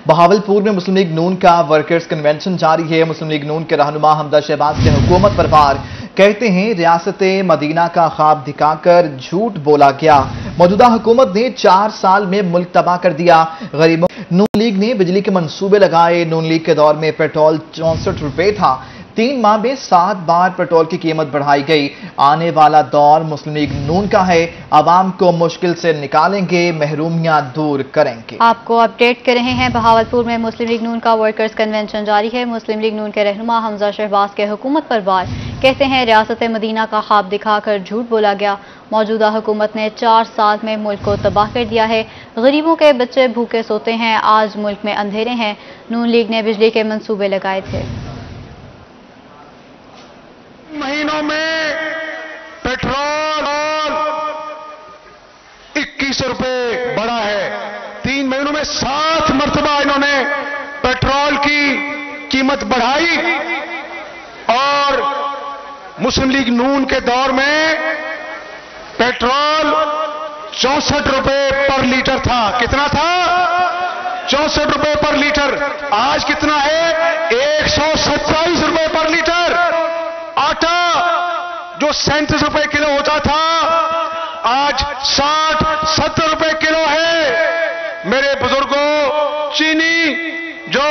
बहावलपुर में मुस्लिम लीग नून का workers convention जारी है। मुस्लिम लीग नून के रहनुमा हमजा शहबाज ने हुकूमत पर वार, कहते हैं रियासत मदीना का ख्वाब दिखाकर झूठ बोला गया। मौजूदा हुकूमत ने 4 साल में मुल्क तबाह कर दिया। गरीबों नून लीग ने बिजली के मंसूबे लगाए। नून लीग के दौर में पेट्रोल 64 रुपए था। 3 माह में 7 बार पेट्रोल की कीमत बढ़ाई गई। आने वाला दौर मुस्लिम लीग नून का है। आवाम को मुश्किल से निकालेंगे, महरूमियां दूर करेंगे। आपको अपडेट कर रहे हैं, बहावलपुर में मुस्लिम लीग नून का वर्कर्स कन्वेंशन जारी है। मुस्लिम लीग नून के रहनुमा हमजा शहबाज के हुकूमत पर वार, कहते हैं रियासत मदीना का ख्वाब दिखाकर झूठ बोला गया। मौजूदा हुकूमत ने 4 साल में मुल्क को तबाह कर दिया है। गरीबों के बच्चे भूखे सोते हैं। आज मुल्क में अंधेरे हैं। नून लीग ने बिजली के मंसूबे लगाए थे। महीनों में पेट्रोल 21 रुपए बढ़ा है। 3 महीनों में 7 मरतबा इन्होंने पेट्रोल की कीमत बढ़ाई। और मुस्लिम लीग नून के दौर में पेट्रोल 64 रुपए पर लीटर था। कितना था? 64 रुपए पर लीटर। आज कितना है? 127 रुपए पर लीटर। आटा जो 37 रुपए किलो होता था, आज 60-70 रुपए किलो है। मेरे बुजुर्गों, चीनी जो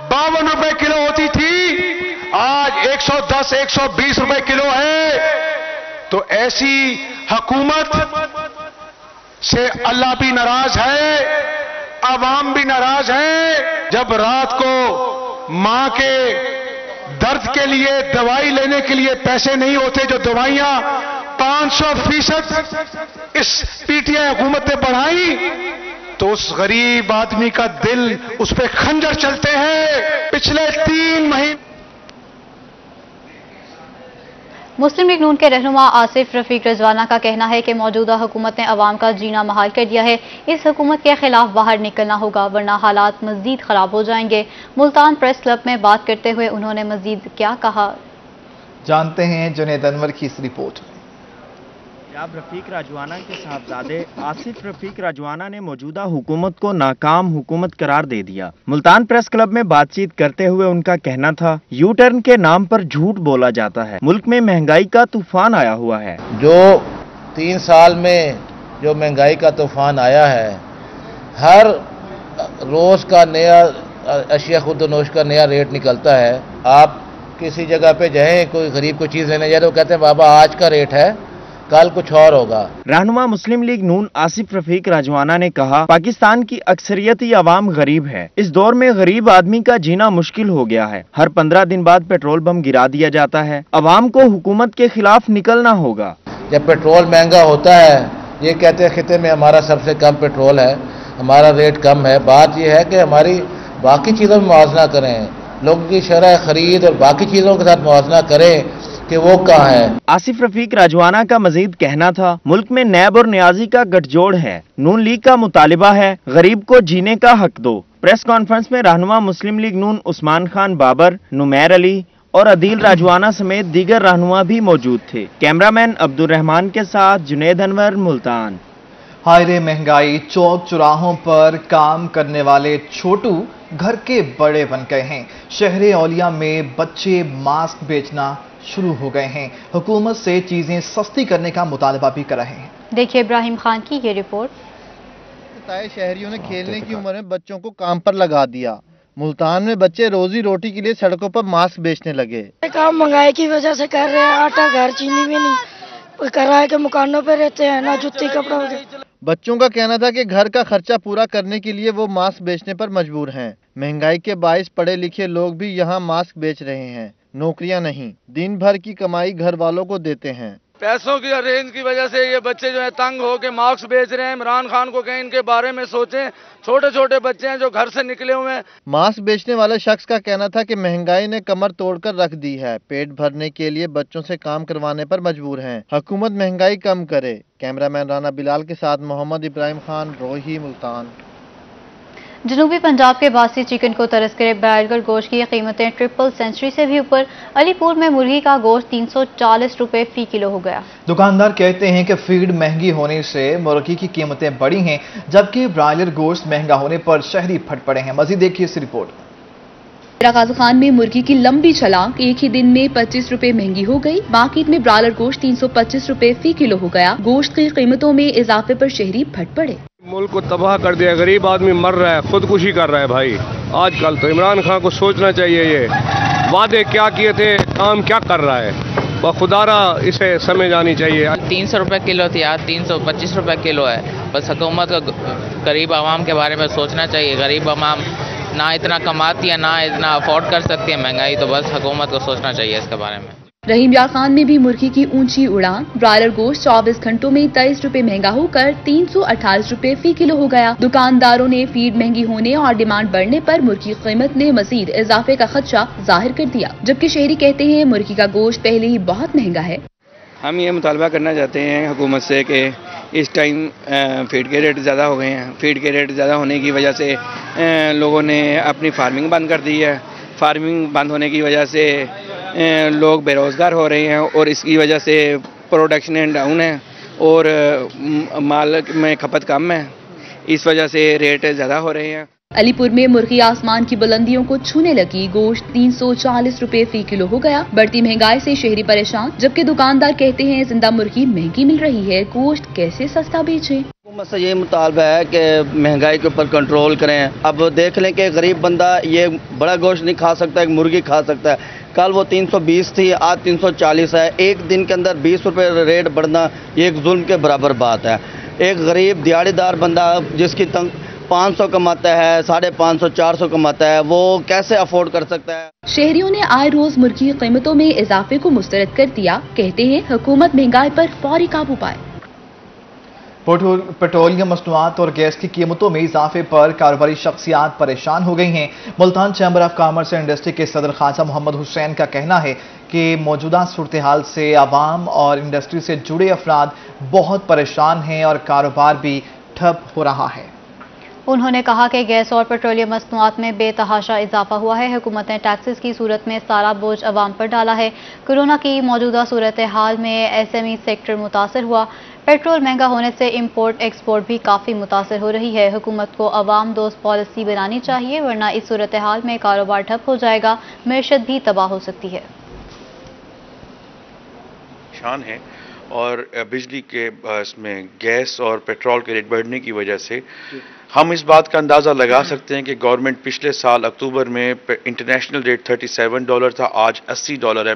52 रुपए किलो होती थी, आज 110-120 रुपए किलो है। तो ऐसी हुकूमत से अल्लाह भी नाराज है, आवाम भी नाराज है। जब रात को मां के दर्द के लिए दवाई लेने के लिए पैसे नहीं होते, जो दवाइयां 500% इस पीटीआई हुकूमत ने बढ़ाई, तो उस गरीब आदमी का दिल, उस पे खंजर चलते हैं। पिछले 3 महीने मुस्लिम लीग नून के रहनुमा आसिफ रफीक रजवाना का कहना है कि मौजूदा हुकूमत ने अवाम का जीना महाल कर दिया है। इस हुकूमत के खिलाफ बाहर निकलना होगा, वरना हालात मजीद खराब हो जाएंगे। मुल्तान प्रेस क्लब में बात करते हुए उन्होंने मजीद क्या कहा, जानते हैं जुनैद अनवर की इस रिपोर्ट में। पंजाब रफीक राजवाना के साहबजादे आसिफ रफीक राजवाना ने मौजूदा हुकूमत को नाकाम हुकूमत करार दे दिया। मुल्तान प्रेस क्लब में बातचीत करते हुए उनका कहना था, यू टर्न के नाम पर झूठ बोला जाता है। मुल्क में महंगाई का तूफान आया हुआ है। जो 3 साल में जो महंगाई का तूफान आया है, हर रोज का नया अशिया खुर्दनोश का नया रेट निकलता है। आप किसी जगह पे जाएं, कोई गरीब को चीज लेने जाए तो कहते हैं बाबा आज का रेट है, कल कुछ और होगा। रहनुमा मुस्लिम लीग नून आसिफ रफीक राजवाना ने कहा, पाकिस्तान की अक्सरियती आवाम गरीब है। इस दौर में गरीब आदमी का जीना मुश्किल हो गया है। हर 15 दिन बाद पेट्रोल बम गिरा दिया जाता है। अवाम को हुकूमत के खिलाफ निकलना होगा। जब पेट्रोल महंगा होता है, ये कहते हैं खिते में हमारा सबसे कम पेट्रोल है, हमारा रेट कम है। बात यह है कि हमारी बाकी चीजों में मुआवजा करें, लोगों की शरह खरीद और बाकी चीजों के साथ मुआवजा करें कि वो कहाँ है। आसिफ रफीक राजवाना का मजीद कहना था, मुल्क में नैब और न्याजी का गठजोड़ है। नून लीग का मुतालिबा है, गरीब को जीने का हक दो। प्रेस कॉन्फ्रेंस में रहनुमा मुस्लिम लीग नून उस्मान खान बाबर, नुमैर अली और अदील राजवाना समेत दीगर रहनुमा भी मौजूद थे। कैमरामैन अब्दुल रहमान के साथ जुनैद अनवर, मुल्तान। हाय रे महंगाई, चौक चौराहों पर काम करने वाले छोटू घर के बड़े बन गए हैं। शहरे औलिया में बच्चे मास्क बेचना शुरू हो गए हैं। हुकूमत से चीजें सस्ती करने का मुतालबा भी कर रहे हैं। देखिए इब्राहिम खान की ये रिपोर्ट। शहरियों ने खेलने की उम्र में बच्चों को काम पर लगा दिया। मुल्तान में बच्चे रोजी रोटी के लिए सड़कों पर मास्क बेचने लगे। काम महंगाई की वजह से कर रहे हैं, आटा घर चीनी भी नहीं, किराए के मकानों पर रहते हैं, ना जुत्ती कपड़ा। बच्चों का कहना था कि घर का खर्चा पूरा करने के लिए वो मास्क बेचने पर मजबूर हैं। महंगाई के बायस पढ़े लिखे लोग भी यहाँ मास्क बेच रहे हैं, नौकरियां नहीं, दिन भर की कमाई घर वालों को देते हैं। पैसों की रेंज की वजह से ये बच्चे जो है तंग होके मास्क बेच रहे हैं। इमरान खान को कहें इनके बारे में सोचें। छोटे छोटे बच्चे हैं जो घर से निकले हुए हैं। मास्क बेचने वाले शख्स का कहना था कि महंगाई ने कमर तोड़कर रख दी है। पेट भरने के लिए बच्चों से काम करवाने पर मजबूर हैं। हुकूमत महंगाई कम करे। कैमरामैन राना बिलाल के साथ मोहम्मद इब्राहिम खान, रोही, मुल्तान। जनूबी पंजाब के बासी चिकन को तरस करे ब्रायलर गोश्त की कीमतें ट्रिपल सेंचुरी से भी ऊपर। अलीपुर में मुर्गी का गोश्त 340 रुपए फी किलो हो गया। दुकानदार कहते हैं कि फीड महंगी होने से मुर्गी की कीमतें बढ़ी हैं, जबकि ब्रायलर गोश्त महंगा होने पर शहरी फट पड़े हैं। मजीद देखिए इस रिपोर्ट। गाजी खान में मुर्गी की लंबी छलांग एक ही दिन में 25 रुपए महंगी हो गई। मार्केट में ब्रायलर गोश्त 325 रुपए फी किलो हो गया। गोश्त की कीमतों में इजाफे पर शहरी फट पड़े। मुल्क को तबाह कर दिया, गरीब आदमी मर रहा है, खुदकुशी कर रहा है। भाई आजकल तो इमरान खान को सोचना चाहिए, ये वादे क्या किए थे, काम क्या कर रहा है, बखुदारा इसे समझ आनी चाहिए। 300 रुपए किलो थी, आज 325 रुपए किलो है। बस हुकूमत को गरीब आवाम के बारे में सोचना चाहिए। गरीब आवाम ना इतना कमाती है, ना इतना अफोर्ड कर सकती है महंगाई, तो बस हुकूमत को सोचना चाहिए इसके बारे में। रहीम यार खान में भी मुर्गी की ऊंची उड़ान। ब्रायलर गोश्त 24 घंटों में 23 रुपए महंगा होकर 328 रुपए फी किलो हो गया। दुकानदारों ने फीड महंगी होने और डिमांड बढ़ने पर मुर्गी कीमत में मजीद इजाफे का खदशा जाहिर कर दिया, जबकि शहरी कहते हैं मुर्गी का गोश्त पहले ही बहुत महंगा है। हम ये मुतालबा करना चाहते हैं हुकूमत से कि इस टाइम फीड के रेट ज़्यादा हो गए हैं। फीड के रेट ज़्यादा होने की वजह से लोगों ने अपनी फार्मिंग बंद कर दी है। फार्मिंग बंद होने की वजह से लोग बेरोज़गार हो रहे हैं और इसकी वजह से प्रोडक्शन डाउन है और माल में खपत कम है। इस वजह से रेट ज़्यादा हो रहे हैं। अलीपुर में मुर्गी आसमान की बुलंदियों को छूने लगी। गोश्त 340 रुपए फी किलो हो गया। बढ़ती महंगाई से शहरी परेशान, जबकि दुकानदार कहते हैं जिंदा मुर्गी महंगी मिल रही है, गोश्त कैसे सस्ता बेचें। हुकूमत से ये मुतालबा है कि महंगाई के ऊपर कंट्रोल करें। अब देख लें कि गरीब बंदा ये बड़ा गोश्त नहीं खा सकता, एक मुर्गी खा सकता है। कल वो 320 थी, आज 340 है। एक दिन के अंदर 20 रुपए रेट बढ़ना ये एक जुल्म के बराबर बात है। एक गरीब दिहाड़ीदार बंदा जिसकी 500 कमाता है, 550 400 कमाता है, वो कैसे अफोर्ड कर सकता है। शहरियों ने आए रोज मुर्गी कीमतों में इजाफे को मुस्तरद कर दिया। कहते हैं हुकूमत महंगाई पर फौरी काबू पाए। पेट्रोलियम मसनूआत और गैस की कीमतों में इजाफे पर कारोबारी शख्सियात परेशान हो गई हैं। Multan chamber of commerce and industry के सदर ख्वाजा मोहम्मद हुसैन का कहना है कि मौजूदा सूरत हाल से आवाम और इंडस्ट्री से जुड़े अफराद बहुत परेशान हैं और कारोबार भी ठप हो रहा है। उन्होंने कहा कि गैस और पेट्रोलियम मसनूआत में बेतहाशा इजाफा हुआ है। हुकूमत ने टैक्सेस की सूरत में सारा बोझ अवाम पर डाला है। कोरोना की मौजूदा सूरत हाल में SME सेक्टर मुतासर हुआ। पेट्रोल महंगा होने से इंपोर्ट एक्सपोर्ट भी काफ़ी मुतासर हो रही है। हुकूमत को अवाम दोस्त पॉलिसी बनानी चाहिए, वरना इस सूरत हाल में कारोबार ठप हो जाएगा, मैशत भी तबाह हो सकती है। शान है और बिजली के इसमें गैस और पेट्रोल के रेट बढ़ने की वजह से हम इस बात का अंदाज़ा लगा सकते हैं कि गवर्नमेंट पिछले साल अक्टूबर में इंटरनेशनल रेट $37 था, आज $80 है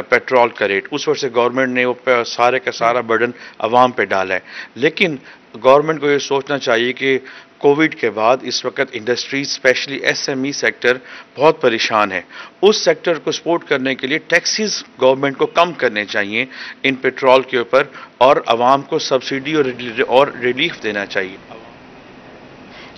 पेट्रोल का रेट। उस वजह से गवर्नमेंट ने वो सारे का सारा बर्डन अवाम पे डाला है। लेकिन गवर्नमेंट को ये सोचना चाहिए कि कोविड के बाद इस वक्त इंडस्ट्री स्पेशली SME सेक्टर बहुत परेशान है। उस सेक्टर को सपोर्ट करने के लिए टैक्सेस गवर्नमेंट को कम करने चाहिए इन पेट्रोल के ऊपर और आवाम को सब्सिडी और रिलीफ देना चाहिए।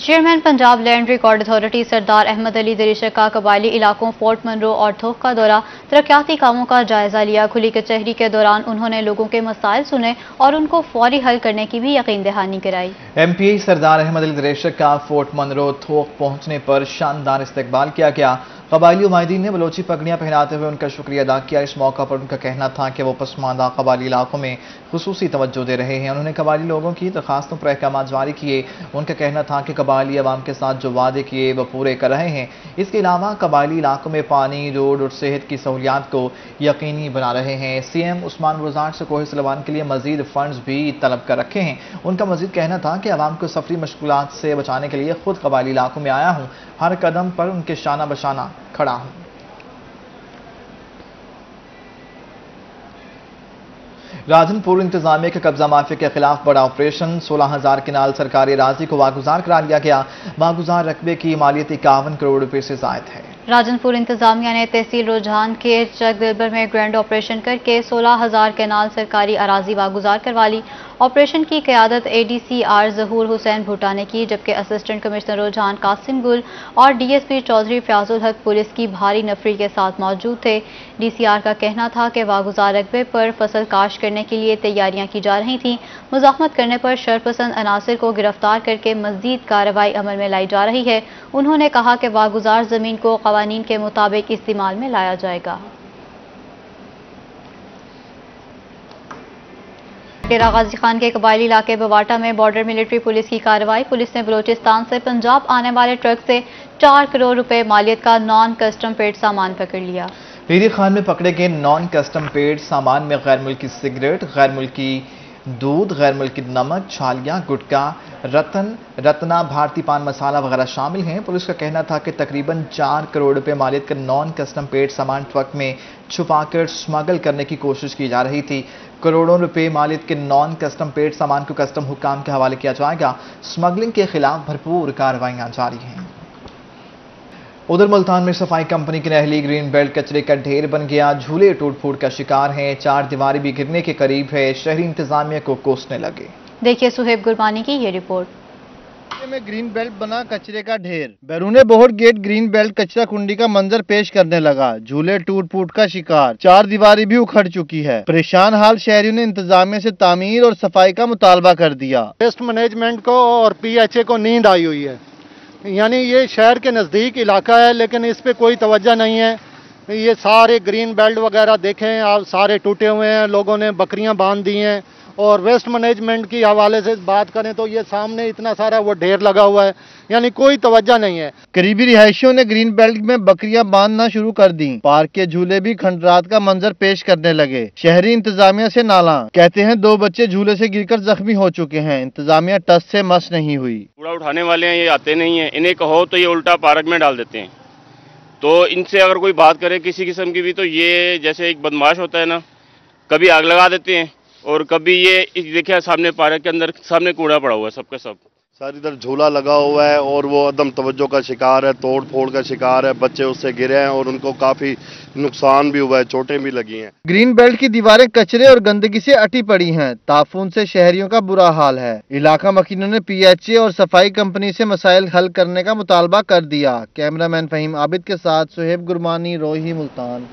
Chairman Punjab land record authority Sardar Ahmad Ali Darishak का कबायली इलाकों फोर्ट मनरो और थोक का दौरा, तरक्याती कामों का जायजा लिया। खुली कचहरी के दौरान उन्होंने लोगों के मसाइल सुने और उनको फौरी हल करने की भी यकीन दहानी कराई। MPA सरदार अहमद अली दरीशक का फोर्ट मनरो थोक पहुंचने पर शानदार इस्तकबाल किया गया। कबायली उमायदीन ने बलोची पगड़ियां पहनाते हुए उनका शुक्रिया अदा किया। इस मौका पर उनका कहना था कि वो पसमानदा कबायली इलाकों में खुसूसी तवज्जो दे रहे हैं। उन्होंने कबायली लोगों की दरखास्तों पर अहकाम जारी किए। उनका कहना था कि कबायली अवाम के साथ जो वादे किए वो पूरे कर रहे हैं। इसके अलावा कबायली इलाकों में पानी, रोड और सेहत की सहूलियात को यकीनी बना रहे हैं। CM उस्मान बुज़दार से कोहे सलवान के लिए मजीद फंड्स भी तलब कर रखे हैं। उनका मजीद कहना था कि अवाम को सफरी मुश्किलात से बचाने के लिए खुद कबायली इलाकों में आया हूँ, हर कदम पर उनके शाना बशाना खड़ा हूँ। राजनपुर इंतजामिया के कब्जा माफिया के खिलाफ बड़ा ऑपरेशन, 16,000 किनाल सरकारी अराजी को वागुजार करा लिया गया। वागुजार रकबे की मालियत 51 करोड़ रुपए से जायद है। राजनपुर इंतजामिया ने तहसील रुझान के चक दिलबर में ग्रैंड ऑपरेशन करके 16,000 केनाल सरकारी अराजी वागुजार करवा ली। ऑपरेशन की क़यादत ADCR ज़हूर हुसैन भुट्टा ने की, जबकि असिस्टेंट कमिश्नर रुझान कासिम गुल और DSP चौधरी फयाजुल हक पुलिस की भारी नफरी के साथ मौजूद थे। DCR का कहना था कि वागुजार रकबे पर फसल काश करने के लिए तैयारियां की जा रही थीं। मुज़ाहमत करने पर शरपसंद अनासिर को गिरफ्तार करके मज़ीद कार्रवाई अमल में लाई जा रही है। उन्होंने कहा कि वागुजार ज़मीन को क़वानीन के मुताबिक इस्तेमाल में लाया जाएगा। डेरा गाजी खान के कबायली इलाके बवाटा में बॉर्डर मिलिट्री पुलिस की कार्रवाई। पुलिस ने बलोचिस्तान से पंजाब आने वाले ट्रक से 4 करोड़ रुपए मालियत का नॉन कस्टम पेड सामान पकड़ लिया। पीरी खान में पकड़े गए नॉन कस्टम पेड सामान में गैर मुल्की सिगरेट, गैर मुल्की दूध, गैर मुल्की नमक, छालियां, गुटखा, रत्ना, भारतीय पान मसाला वगैरह शामिल हैं। पुलिस का कहना था कि तकरीबन 4 करोड़ रुपए मालियत का नॉन कस्टम पेड सामान ट्रक में छुपाकर स्मगल करने की कोशिश की जा रही थी। करोड़ों रुपए मालियत के नॉन कस्टम पेड सामान को कस्टम हुक्काम के हवाले किया जाएगा। स्मगलिंग के खिलाफ भरपूर कार्रवाइयां जारी हैं। उधर मुल्तान में सफाई कंपनी की नहली ग्रीन बेल्ट कचरे का ढेर बन गया। झूले टूट फूट का शिकार हैं। 4 दीवारी भी गिरने के करीब है। शहरी इंतजामिया को कोसने लगे। देखिए सुहेब गुरबानी की ये रिपोर्ट। में ग्रीन बेल्ट बना कचरे का ढेर। बैरूने बोहर गेट ग्रीन बेल्ट कचरा कुंडी का मंजर पेश करने लगा। झूले टूट फूट का शिकार, 4 दीवारी भी उखड़ चुकी है। परेशान हाल शहरियों ने इंतजामिया से तामीर और सफाई का मुतालबा कर दिया। वेस्ट मैनेजमेंट को और PHA को नींद आई हुई है। यानी ये शहर के नज़दीक इलाका है, लेकिन इस पे कोई तवज्जो नहीं है। ये सारे ग्रीन बेल्ट वगैरह देखें आप, सारे टूटे हुए हैं, लोगों ने बकरियां बांध दी हैं। और वेस्ट मैनेजमेंट की हवाले से बात करें तो ये सामने इतना सारा वो ढेर लगा हुआ है, यानी कोई तवज्जो नहीं है। करीबी रिहायशियों ने ग्रीन बेल्ट में बकरियां बांधना शुरू कर दी। पार्क के झूले भी खंडरात का मंजर पेश करने लगे। शहरी इंतजामिया से नाला, कहते हैं 2 बच्चे झूले से गिरकर जख्मी हो चुके हैं। इंतजामिया टस से मस नहीं हुई। कूड़ा उठाने वाले हैं, ये आते नहीं है। इन्हें कहो तो ये उल्टा पार्क में डाल देते हैं। तो इनसे अगर कोई बात करे किसी किस्म की भी, तो ये जैसे एक बदमाश होता है ना, कभी आग लगा देते हैं और कभी ये देखिए सामने पार्क के अंदर सामने कूड़ा पड़ा हुआ है सबका सब। सारी इधर झूला लगा हुआ है और वो अदम तवज्जो का शिकार है, तोड़ फोड़ का शिकार है। बच्चे उससे गिरे हैं और उनको काफी नुकसान भी हुआ है, चोटें भी लगी हैं। ग्रीन बेल्ट की दीवारें कचरे और गंदगी से अटी पड़ी हैं। ताफून से शहरियों का बुरा हाल है। इलाका मकीनों ने PHA और सफाई कंपनी से मसाइल हल करने का मुतालबा कर दिया। कैमरामैन फहीम आबिद के साथ सुहेब गुरबानी, रोही, मुल्तान।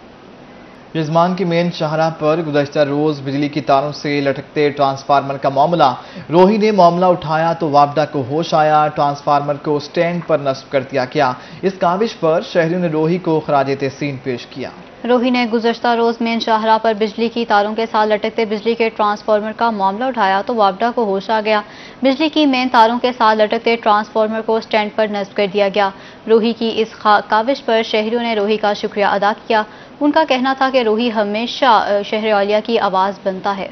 यजमान की मेन शाहराह पर गुज़श्ता रोज बिजली की तारों से लटकते ट्रांसफार्मर का मामला। रोही ने मामला उठाया तो वापडा को होश आया। ट्रांसफार्मर को स्टैंड पर नस्ब कर दिया गया। इस काविश पर शहरियों ने रोही को खराज तहसीन पेश किया। रोही ने गुज़श्ता रोज मेन शाहराह पर बिजली की तारों के साथ लटकते बिजली के ट्रांसफार्मर का मामला उठाया तो वापडा को होश आ गया। बिजली की मेन तारों के साथ लटकते ट्रांसफार्मर को स्टैंड पर नस्ब कर दिया गया। रोही की इस काविश पर शहरियों ने रोही का शुक्रिया अदा किया। उनका कहना था कि रोही हमेशा शहर औलिया की आवाज़ बनता है।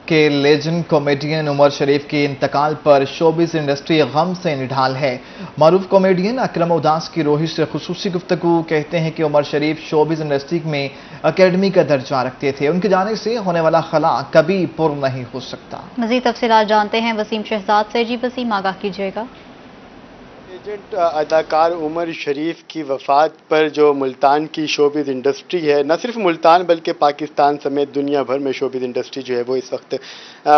के लेजेंड कॉमेडियन उमर शरीफ के इंतकाल पर शोबिज़ इंडस्ट्री गम से निढाल है। मारूफ कॉमेडियन अकरम उदास की रोही से खुसूसी गुफ्तगू। कहते हैं कि उमर शरीफ शोबिज़ इंडस्ट्री में एकेडमी का दर्जा रखते थे। उनके जाने से होने वाला खला कभी पुर नहीं हो सकता। मज़ीद तफसीलात जानते हैं वसीम शहजाद से। जी वसीम, आगाह कीजिएगा। लेजेंड अदाकार उमर शरीफ की वफ़ात पर जो मुल्तान की शोबिज़ इंडस्ट्री है, न सिर्फ मुल्तान बल्कि पाकिस्तान समेत दुनिया भर में शोबिज़ इंडस्ट्री जो है वो इस वक्त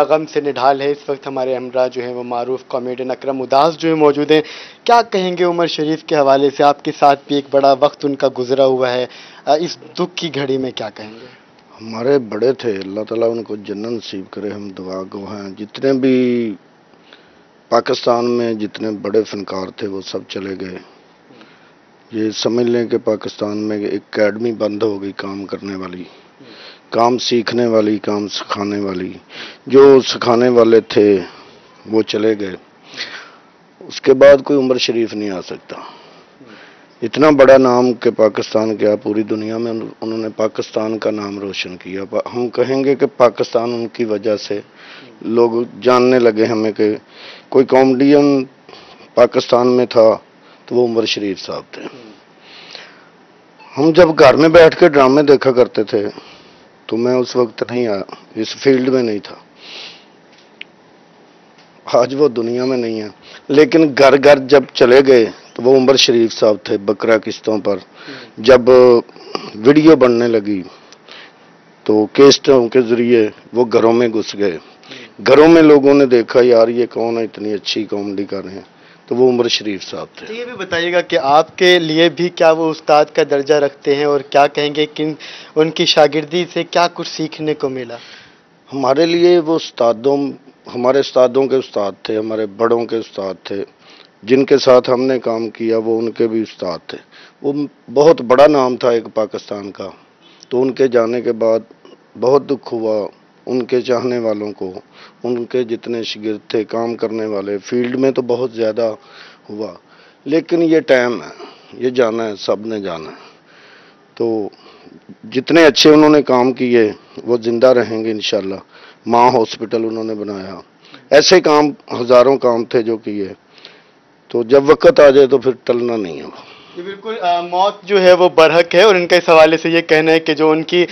गम से निढाल है। इस वक्त हमारे हमरा जो है वो मारूफ कॉमेडियन अकरम उदास जो है मौजूद हैं। क्या कहेंगे उमर शरीफ के हवाले से? आपके साथ भी एक बड़ा वक्त उनका गुजरा हुआ है, इस दुख की घड़ी में क्या कहेंगे? हमारे बड़े थे, अल्लाह ताला उनको जन्नत नसीब करे, हम दुआ गो हैं। जितने भी पाकिस्तान में जितने बड़े फनकार थे वो सब चले गए। ये समझ लें कि पाकिस्तान में एक एकेडमी बंद हो गई काम करने वाली, काम सीखने वाली, काम सिखाने वाली। जो सिखाने वाले थे वो चले गए। उसके बाद कोई उमर शरीफ नहीं आ सकता। इतना बड़ा नाम कि पाकिस्तान क्या पूरी दुनिया में उन्होंने पाकिस्तान का नाम रोशन किया। हम कहेंगे कि पाकिस्तान उनकी वजह से लोग जानने लगे हमें कि कोई कॉमेडियन पाकिस्तान में था तो वो उमर शरीफ साहब थे। हम जब घर में बैठ के ड्रामे देखा करते थे तो मैं उस वक्त नहीं आया, इस फील्ड में नहीं था। आज वो दुनिया में नहीं है, लेकिन घर घर जब चले गए तो वो उमर शरीफ साहब थे। बकरा किस्तों पर जब वीडियो बनने लगी तो कैसेटों के जरिए वो घरों में घुस गए। घरों में लोगों ने देखा यार ये कौन है, इतनी अच्छी कॉमेडी कर रहे हैं, तो वो उमर शरीफ साहब थे। तो ये भी बताइएगा कि आपके लिए भी क्या वो उस्ताद का दर्जा रखते हैं और क्या कहेंगे कि उनकी शागिर्दी से क्या कुछ सीखने को मिला? हमारे लिए वो हमारे उस्तादों के उस्ताद थे, हमारे बड़ों के उस्ताद थे, जिनके साथ हमने काम किया वो उनके भी उस्ताद थे। वो बहुत बड़ा नाम था एक पाकिस्तान का, तो उनके जाने के बाद बहुत दुख हुआ उनके चाहने वालों को, उनके जितने शागिर्द थे काम करने वाले, फील्ड में तो बहुत ज़्यादा हुआ, लेकिन ये टाइम है, ये जाना है, सब ने जाना है। तो जितने अच्छे उन्होंने काम किए वो जिंदा रहेंगे इंशाल्लाह। माँ हॉस्पिटल उन्होंने बनाया, ऐसे काम हज़ारों काम थे जो किए, तो जब वक्त आ जाए तो फिर टलना नहीं होगा। ये बिल्कुल मौत जो है वो बरहक है और इनका इस हवाले से ये कहना है कि जो उनकी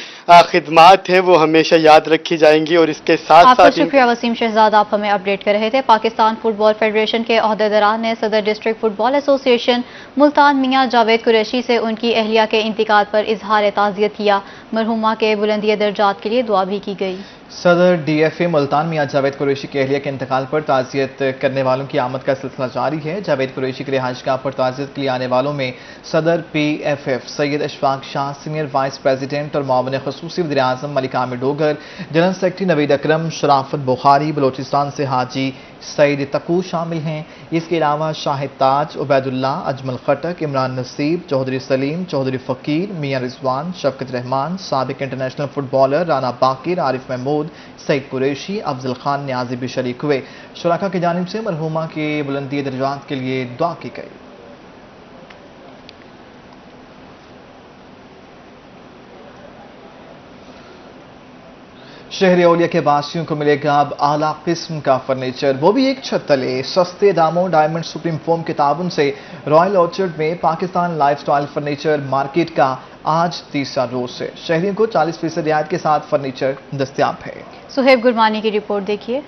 खिदमात है वो हमेशा याद रखी जाएंगी। और इसके साथ आपका साथ शुक्रिया वसीम शहजाद, आप हमें अपडेट कर रहे थे। पाकिस्तान फुटबॉल फेडरेशन के अहदेदारान ने सदर डिस्ट्रिक्ट फुटबॉल एसोसिएशन मुल्तान मियां जावेद कुरैशी से उनकी अहलिया के इंतकाल पर इजहार ताज़ियत किया। मरहुमा के बुलंदी दर्जात के लिए दुआ भी की गई। सदर डीएफए मुल्तान मियां जावेद कुरैशी के अहलिया के इंतकाल पर ताज़ियत करने वालों की आमद का सिलसिला जारी है। जावेद कुरैशी की रिहाइशगाह पर ताज़ियत के लिए आने वालों में सदर PFF Syed Ashfaq Shah, senior vice president और मुआविन ख़ुसूसी वज़ीर आज़म मलिक आमिर डोगर, जनरल सेक्रेटरी नवीद अकरम, शराफत बुखारी, बलोचिस्तान से हाजी सईद तकू शामिल हैं। इसके अलावा शाहिद ताज, उबैदुल्ला, अजमल खटक, इमरान नसीब, चौधरी सलीम, चौधरी फ़कीर, मियां रिजवान, शफकत रहमान, साबिक इंटरनेशनल फुटबॉलर राना बाकिर, आरिफ महमूद, सईद कुरैशी, अफजल खान न्याजी भी शरीक हुए। शुरका की जानिब से मरहुमा के बुलंदी दर्जात के लिए दुआ की गई। शहर औलिया के वासियों को मिलेगा अब आला किस्म का फर्नीचर, वो भी एक छत तले। सस्ते दामों डायमंड सुप्रीम फोम के ताबन से रॉयल ऑर्चर्ड में पाकिस्तान लाइफस्टाइल फर्नीचर मार्केट का आज तीसरा रोज है। शहरियों को 40% रियायत के साथ फर्नीचर दस्तयाब है। सुहेब गुरमानी की रिपोर्ट देखिए।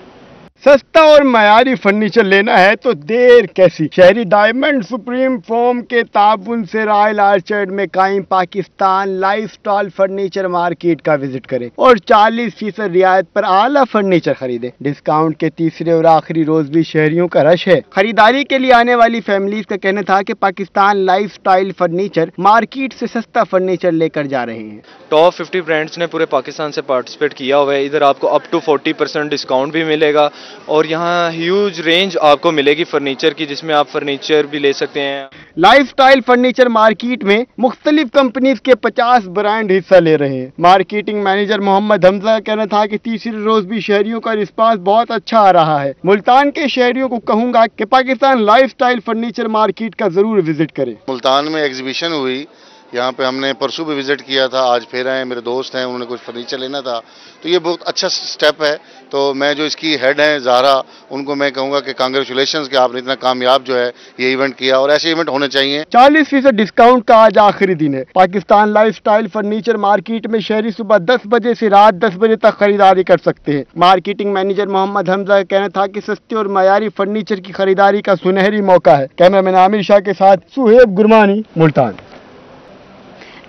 सस्ता और मयारी फर्नीचर लेना है तो देर कैसी। शहरी डायमंड सुप्रीम फोम के ताबुन से रॉयल ऑर्चर्ड में कायम पाकिस्तान लाइफस्टाइल फर्नीचर मार्केट का विजिट करें और 40% रियायत पर आला फर्नीचर खरीदें। डिस्काउंट के तीसरे और आखिरी रोज भी शहरियों का रश है। खरीदारी के लिए आने वाली फैमिलीज का कहना था कि पाकिस्तान लाइफस्टाइल फर्नीचर मार्केट से सस्ता फर्नीचर लेकर जा रहे हैं। टॉप 50 ब्रांड्स ने पूरे पाकिस्तान से पार्टिसिपेट किया हुआ है। इधर आपको अप टू 40% डिस्काउंट भी मिलेगा और यहाँ ह्यूज रेंज आपको मिलेगी फर्नीचर की, जिसमें आप फर्नीचर भी ले सकते हैं। लाइफस्टाइल फर्नीचर मार्केट में मुख्तलिफ कंपनीज के 50 ब्रांड हिस्सा ले रहे हैं। मार्केटिंग मैनेजर मोहम्मद हमजा का कहना था कि तीसरे रोज भी शहरियों का रिस्पांस बहुत अच्छा आ रहा है। मुल्तान के शहरियों को कहूंगा कि पाकिस्तान लाइफस्टाइल फर्नीचर मार्केट का जरूर विजिट करें। मुल्तान में एग्जीबिशन हुई, यहाँ पे हमने परसों भी विजिट किया था, आज फिर आए, मेरे दोस्त हैं, उन्होंने कुछ फर्नीचर लेना था, तो ये बहुत अच्छा स्टेप है। तो मैं जो इसकी हेड हैं ज़ारा, उनको मैं कहूँगा कि कांग्रेचुलेशंस कि आपने इतना कामयाब जो है ये इवेंट किया और ऐसे इवेंट होने चाहिए। 40% डिस्काउंट का आज आखिरी दिन है। पाकिस्तान लाइफस्टाइल फर्नीचर मार्केट में शहरी सुबह 10 बजे से रात 10 बजे तक खरीदारी कर सकते हैं। मार्केटिंग मैनेजर मोहम्मद हमजा का कहना था कि सस्ते और मयारी फर्नीचर की खरीदारी का सुनहरी मौका है। कैमरामैन आमिर शाह के साथ सुहेब गुरमानी, मुल्तान।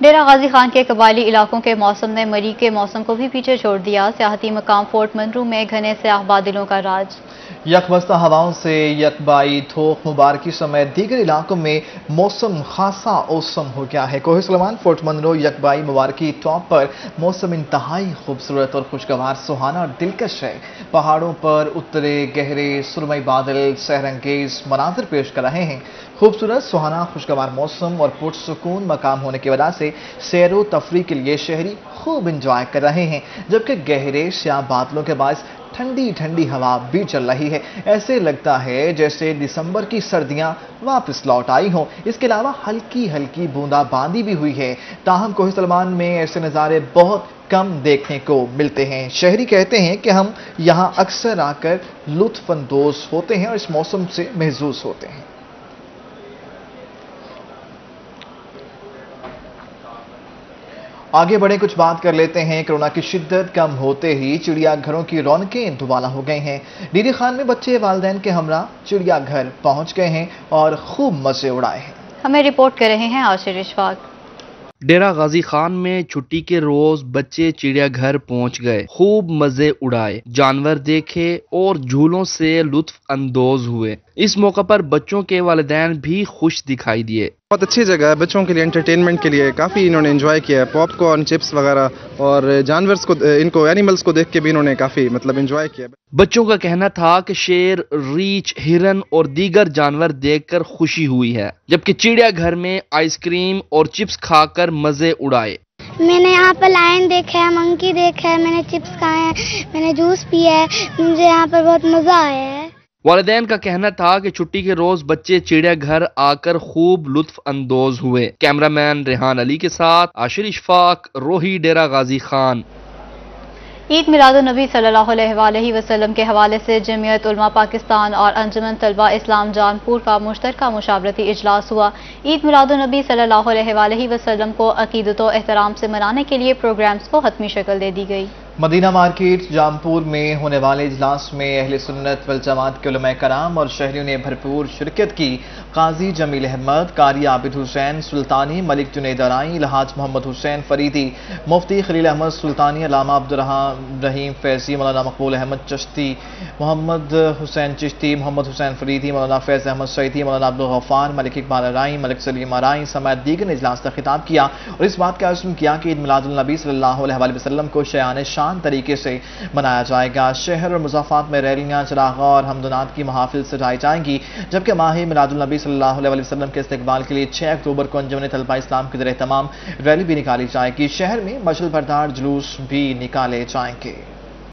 डेरा गाजी खान के कबायली इलाकों के मौसम ने मरी के मौसम को भी पीछे छोड़ दिया। सियाहती मकाम फोर्ट मंदरू में घने स्याह बादलों का राज। यकबस्ता हवाओं से यकबाई थोक मुबारकी समेत दीगर इलाकों में मौसम खासा औसम हो गया है। कोहे सलमान, फोर्ट मंदरू, यकबाई मुबारकी टॉप पर मौसम इंतहाई खूबसूरत और खुशगवार, सुहाना और दिलकश है। पहाड़ों पर उतरे गहरे सुरमई बादल सहरंगेज मनाजिर पेश कर रहे हैं। खूबसूरत, सुहाना, खुशगवार मौसम और पुरसुकून मकाम होने की वजह से सैरो तफरी के लिए शहरी खूब इंजॉय कर रहे हैं, जबकि गहरे स्याह बादलों के बायस ठंडी ठंडी हवा भी चल रही है। ऐसे लगता है जैसे दिसंबर की सर्दियां वापस लौट आई हों। इसके अलावा हल्की हल्की बूंदाबांदी भी हुई है। ताहम कोहे सलमान में ऐसे नज़ारे बहुत कम देखने को मिलते हैं। शहरी कहते हैं कि हम यहाँ अक्सर आकर लुत्फ अंदोज होते हैं और इस मौसम से महजूज होते हैं। आगे बढ़े, कुछ बात कर लेते हैं। कोरोना की शिद्दत कम होते ही चिड़ियाघरों की रौनकें दुबाला हो गई हैं। डीडी खान में बच्चे वालिदैन के हमरा चिड़ियाघर पहुंच गए हैं और खूब मजे उड़ाए हैं। हमें रिपोर्ट कर रहे हैं आशिर इशफाक। ڈیرہ غازی خان میں چھٹی کے روز بچے چڑیا گھر پہنچ گئے، خوب مزے اڑائے، جانور دیکھے اور جھولوں سے لطف اندوز ہوئے۔ اس موقع پر بچوں کے والدین بھی خوش دکھائی دیے۔ بہت اچھی جگہ ہے بچوں کے لیے، انٹرٹینمنٹ کے لیے، کافی انہوں نے انجوائے کیا ہے، پاپ کارن، چپس وغیرہ، اور جانورز کو، ان کو اینیملز کو دیکھ کے بھی انہوں نے کافی انجوائے کیا۔ بچوں کا کہنا تھا کہ شیر، ریچھ، ہرن اور دیگر جانور دیکھ کر خوشی ہوئی ہے، جبکہ چڑیا گھر میں آئس کریم اور چپس کھا کر مزے اڑائے۔ میں نے یہاں پر لائن دیکھا ہے، منکی دیکھا ہے، میں نے چپس کھائے ہیں، میں نے جوس پیا ہے، مجھے یہاں پر بہت مزہ آیا ہے۔ والدین کا کہنا تھا کہ چھٹی کے روز بچے چڑیا گھر آ کر خوب لطف اندوز ہوئے۔ کیمرہ مین ریحان علی کے ساتھ عاشر اشفاق، روہی، ڈیرہ غازی خان۔ عید میلاد النبی صلی اللہ علیہ وآلہ وسلم کے حوالے سے جمعیت علماء پاکستان اور انجمن طلبہ اسلام جانپور کا مشترکہ مشاورتی اجلاس ہوا۔ عید میلاد النبی صلی اللہ علیہ وآلہ وسلم کو عقیدت و احترام سے منانے کے لیے پروگرامز کو حتمی شکل دے دی گئی۔ مدینہ مارکیٹ جامپور میں ہونے والے اجلاس میں اہل سنت والجماعت کے علماء کرام اور شہریوں نے بھرپور شرکت کی۔ قاضی جمیل احمد، قاری عابد حسین سلطانی، ملک جنید ارائی، الحاج محمد حسین فریدی، مفتی خلیل احمد سلطانی، علامہ عبدالرحیم فیضی، مولانا مقبول احمد چشتی، محمد حسین چشتی، محمد حسین فریدی، مولانا فیض احمد سعیدی، مولانا عبدالغفار، ملک اقبال ارائی، ملک سلیم ارائی سمیت دیگر نے اجلاس کا خطاب کیا اور اس بات کا عزم کیا کہ عید میلاد النبی صلی اللہ علیہ وآلہ وسلم کو شایان شان طریقے سے منایا جائے گا۔ شہر اور مضافات میں ریلیاں، چراغاں اور حمدنات کی محافل سجائی جائیں گی، جبکہ ماہ میلاد النبی صلی اللہ علیہ وسلم کے استقبال کے لیے 6 اکتوبر کو انجمن طلبہ اسلام کے ذریعے تمام ریلی بھی نکالی جائے گی۔ شہر میں مشعل بردار جلوس بھی نکالے جائیں گے۔